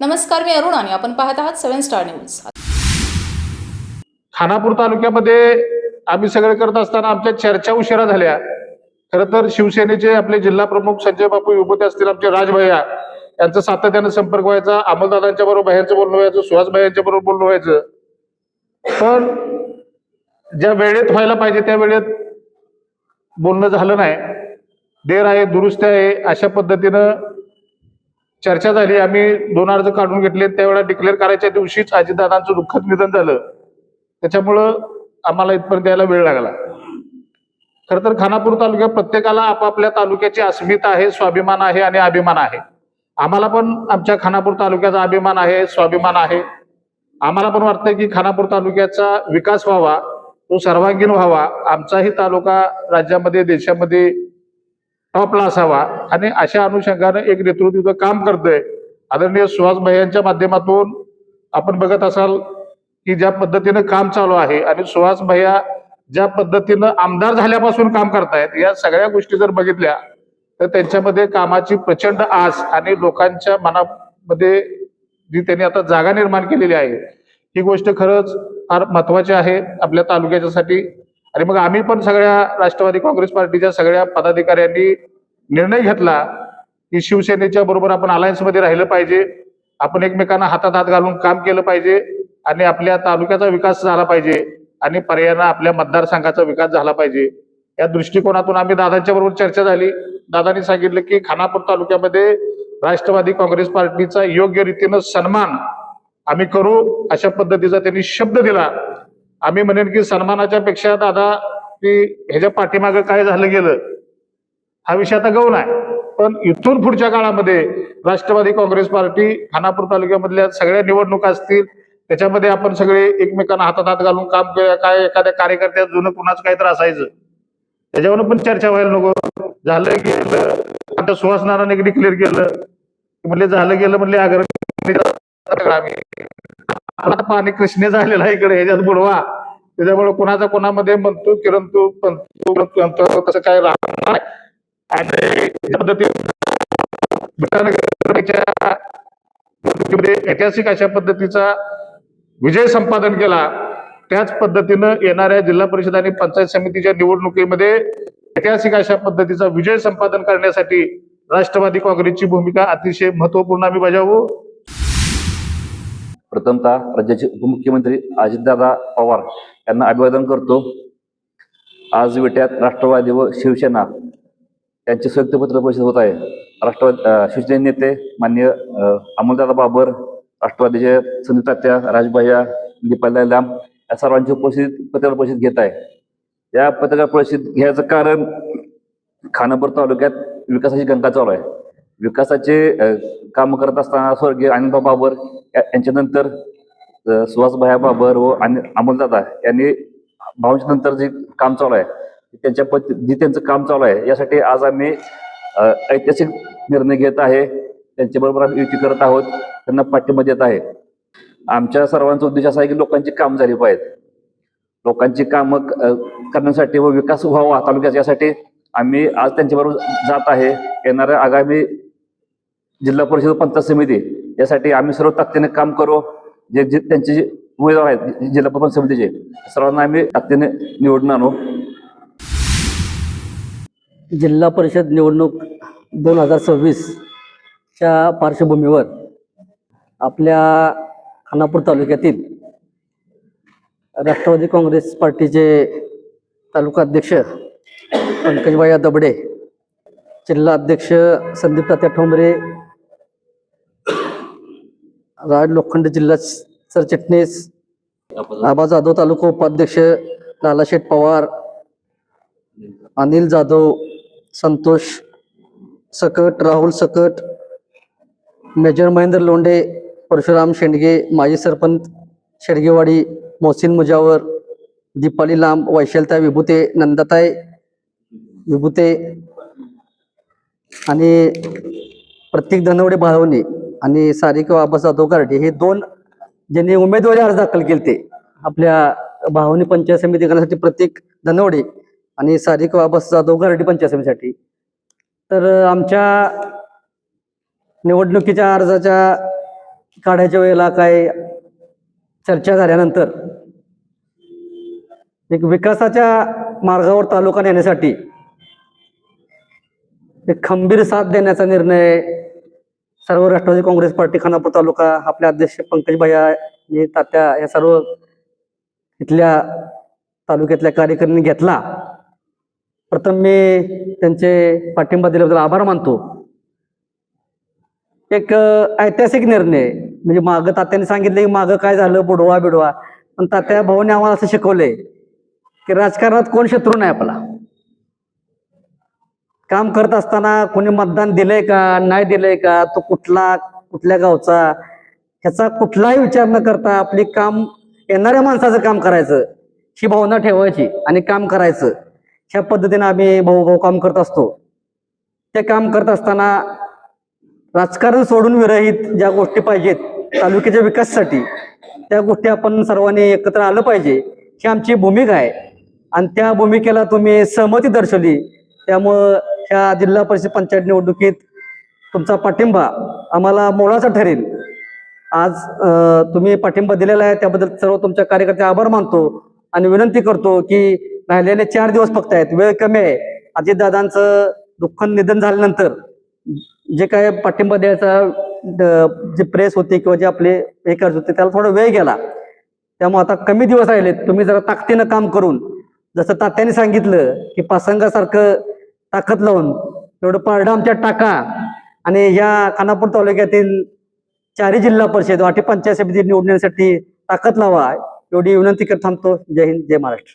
नमस्कार, मी अरुण आणि आपण पाहत आहात 7 स्टार न्यूज। खानापूर तालुक्यामध्ये आम्ही सगळे करत असताना आमच्या चर्चा उशिरा झाल्या। खरं तर शिवसेनेचे आपले जिल्हा प्रमुख संजय बापू विभूते असतील, आमचे राजभैया यांचा सातत्याने संपर्क व्हायचा, अमलदादांच्या बरोबर बाहेरचं बोलणं व्हायचं, सुहास भाईंच्या बरोबर बोलणं व्हायचं। पण ज्या वेळेत व्हायला पाहिजे त्या वेळेत बोलणं झालं नाही। देर आहे दुरुस्त आहे अशा पद्धतीनं चर्चा झाली। आम्ही 2 अर्ज काढून घेतले, त्यावेळेला डिक्लेअर करायच्या दिवशीच अजितदादांचं दुःखद निधन झालं। त्याच्यामुळं आम्हाला इथपर्यंत यायला वेळ लागला। खरं तर खानापूर तालुक्यात प्रत्येकाला आपापल्या तालुक्याची अस्मिता आहे, स्वाभिमान आहे आणि अभिमान आहे। आम्हाला पण आमच्या खानापूर तालुक्याचा अभिमान आहे, स्वाभिमान आहे। आम्हाला पण वाटतं की खानापूर तालुक्याचा विकास व्हावा, तो सर्वांगीण व्हावा, आमचाही तालुका राज्यामध्ये देशामध्ये टॉपला असावा आणि अशा अनुषंगाने एक नेतृत्व काम करतोय आदरणीय सुहास भाईंच्या माध्यमातून। आपण बघत असाल की ज्या पद्धतीनं काम चालू आहे आणि सुहास भैया ज्या पद्धतीनं आमदार झाल्यापासून काम करतायत, या सगळ्या गोष्टी जर बघितल्या तर त्यांच्यामध्ये कामाची प्रचंड आस आणि लोकांच्या मनामध्ये जी त्यांनी आता जागा निर्माण केलेली आहे, ही गोष्ट खरंच फार महत्वाची आहे आपल्या तालुक्याच्यासाठी। आणि मग आम्ही पण सगळ्या राष्ट्रवादी काँग्रेस पार्टीच्या सगळ्या पदाधिकाऱ्यांनी निर्णय घेतला की शिवसेनेच्या बरोबर आपण अलायन्समध्ये राहिलं पाहिजे, आपण एकमेकांना हातात हात घालून काम केलं पाहिजे आणि आपल्या तालुक्याचा विकास झाला पाहिजे आणि पर्यायानं आपल्या मतदारसंघाचा विकास झाला पाहिजे। या दृष्टिकोनातून आम्ही दादांच्या बरोबर चर्चा झाली। दादांनी सांगितलं की खानापूर तालुक्यामध्ये राष्ट्रवादी काँग्रेस पार्टीचा योग्य रीतीनं सन्मान आम्ही करू, अशा पद्धतीचा त्यांनी शब्द दिला। आम्ही म्हणेन की सन्मानाच्या पेक्षा दादा की ह्याच्या पाठीमागं काय झालं गेलं हा विषय आता गौण आहे, पण इथून पुढच्या काळामध्ये राष्ट्रवादी काँग्रेस पार्टी खानापूर तालुक्यामधल्या सगळ्या निवडणुका असतील त्याच्यामध्ये आपण सगळे एकमेकांना हातात हात घालून काम केलं। काय एखाद्या कार्यकर्त्या जुनं कुणाच काही तर असायचं त्याच्यावर पण चर्चा व्हायला नको। झालं गेलं, आता सुहास नानाने डिक्लेअर केलं म्हणले झालं गेलं म्हणले आम्ही आता पाणी कृष्णे झालेला आहे इकडे ह्याच्यात बुडवा, त्याच्यामुळे कोणाचा कोणामध्ये म्हणतो किरण तू तसं काय राहणार नाही। आणि ऐतिहासिक अशा पद्धतीचा विजय संपादन केला। त्याच पद्धतीनं येणाऱ्या जिल्हा परिषद आणि पंचायत समितीच्या निवडणुकीमध्ये ऐतिहासिक अशा पद्धतीचा विजय संपादन करण्यासाठी राष्ट्रवादी काँग्रेसची भूमिका अतिशय महत्वपूर्ण आम्ही बजावू। प्रथमतः राज्याचे उपमुख्यमंत्री अजितदादा पवार यांना अभिवादन करतो। आज विट्यात राष्ट्रवादी व शिवसेना यांचे संयुक्त पत्रकार परिषद होत आहे। राष्ट्रवादी शिवसेने नेते माननीय अमलदादा बाबर, राष्ट्रवादीचे संदीप तात्या, राजभैया, दीपाली लांब या सर्वांची पत्रकार परिषद घेत आहे। या पत्रकार परिषद घ्यायचं कारण खानापूर तालुक्यात विकासाची गंगा चालू आहे। विकासाचे काम करत असताना स्वर्गीय अनिलभाऊ बाबर यांच्यानंतर सुहासभाई बाबर व अमलदादा यांनी भाऊंच्या नंतर जे काम चालू आहे त्यांचं काम चालू आहे, यासाठी आज आम्ही ऐतिहासिक निर्णय घेत आहे। त्यांच्याबरोबर आम्ही युती करत आहोत, त्यांना पाठिंबा देत आहे। आमच्या सर्वांचा उद्देश असा आहे की लोकांची काम झाली पाहिजेत, लोकांची कामं करण्यासाठी व विकास व्हावा तालुक्याचा, यासाठी आम्ही आज त्यांच्याबरोबर जात आहे। येणाऱ्या आगामी जिल्हा परिषद पंचायत समिती यासाठी आम्ही सर्व ताकदीने काम करू। जे त्यांचे जे उमेदवार आहेत जिल्हा पंचायत समितीचे सर्वांना आम्ही ताकदीने निवडून आणू। जिल्हा परिषद निवडणूक 2026 च्या पार्श्वभूमीवर आपल्या खानापूर तालुक्यातील राष्ट्रवादी काँग्रेस पार्टीचे तालुका अध्यक्ष पंकजभाई दबडे, जिल्हा अध्यक्ष संदीप तात्या ठोंबरे, राज लोखंड जिल्हा सरचिटणीस आबा जाधव, तालुका उपाध्यक्ष लालाशेठ पवार, अनिल जाधव, संतोष सकट, राहुल सकट, मेजर महेंद्र लोंढे, परशुराम शेंडगे, माजी सरपंच शेडगेवाडी, मोहसिन मुजावर, दीपाली लांब, वैशालता विभूते, नंदाताई विभूते आणि प्रतीक धनवडे बाळवणी आणि सारिका आबा जाधव गारडे हे 2 ज्यांनी उमेदवारी अर्ज दाखल केले ते आपल्या बाळवणी पंचायत समिती करण्यासाठी प्रतीक धनवडे आणि सारिका आबा जाधव गारडे पंचायत समितीसाठी। तर आमच्या निवडणुकीच्या अर्जाच्या काढायच्या वेळेला काय चर्चा झाल्यानंतर एक विकासाच्या मार्गावर तालुका नेण्यासाठी एक खंबीर साथ देण्याचा निर्णय सर्व राष्ट्रवादी काँग्रेस पार्टी खानापूर तालुका आपले अध्यक्ष पंकज भैया आणि तात्या या सर्व इथल्या तालुक्यातल्या कार्यकर्त्यांनी घेतला. प्रथम मी त्यांचे पाठिंबा दिल्याबद्दल आभार मानतो. एक ऐतिहासिक निर्णय म्हणजे मागं तात्याने सांगितलं की मागं काय झालं बुडवा बिडवा, पण तात्या भाऊने आम्हाला असं शिकवलंय की राजकारणात कोण शत्रू नाही आपला. काम करत असताना कोणी मतदान दिलंय का नाही दिलंय का, तो कुठल्या गावचा, ह्याचा कुठलाही विचार न करता आपली काम येणाऱ्या माणसाचं काम करायचं ही भावना ठेवायची आणि काम करायचं. ह्या पद्धतीने आम्ही भाऊ काम करत असतो. ते काम करत असताना राजकारण सोडून विरहित ज्या गोष्टी पाहिजेत तालुक्याच्या विकासासाठी त्या गोष्टी आपण सर्वांनी एकत्र आलं पाहिजे ही आमची भूमिका आहे. आणि त्या भूमिकेला तुम्ही सहमती दर्शवली, त्यामुळं ह्या जिल्हा परिषद पंचायत निवडणुकीत तुमचा पाठिंबा आम्हाला मोलाचा ठरेल. आज तुम्ही पाठिंबा दिलेला आहे त्याबद्दल सर्व तुमच्या कार्यकर्ते आभार मानतो आणि विनंती करतो की राहिलेले 4 दिवस फक्त आहेत, वेळ कमी आहे. अजितदादांचं दुःखद निधन झाल्यानंतर जे काय पाठिंबा द्यायचा जे प्रेस होते किंवा जे आपले हे करत होते त्याला थोडा वेळ गेला. त्यामुळे आता कमी दिवस राहिलेत, तुम्ही जरा ताकदीनं काम करून जसं तात्याने सांगितलं की पासंगासारखं ताकद लावून एवढं पारडं आमच्या टाका आणि या खानापूर तालुक्यातील 4 जिल्हा परिषद 8 पंचायत समिती निवडण्यासाठी ताकद लावा एवढी विनंती करत थांबतो. जय हिंद, जय महाराष्ट्र.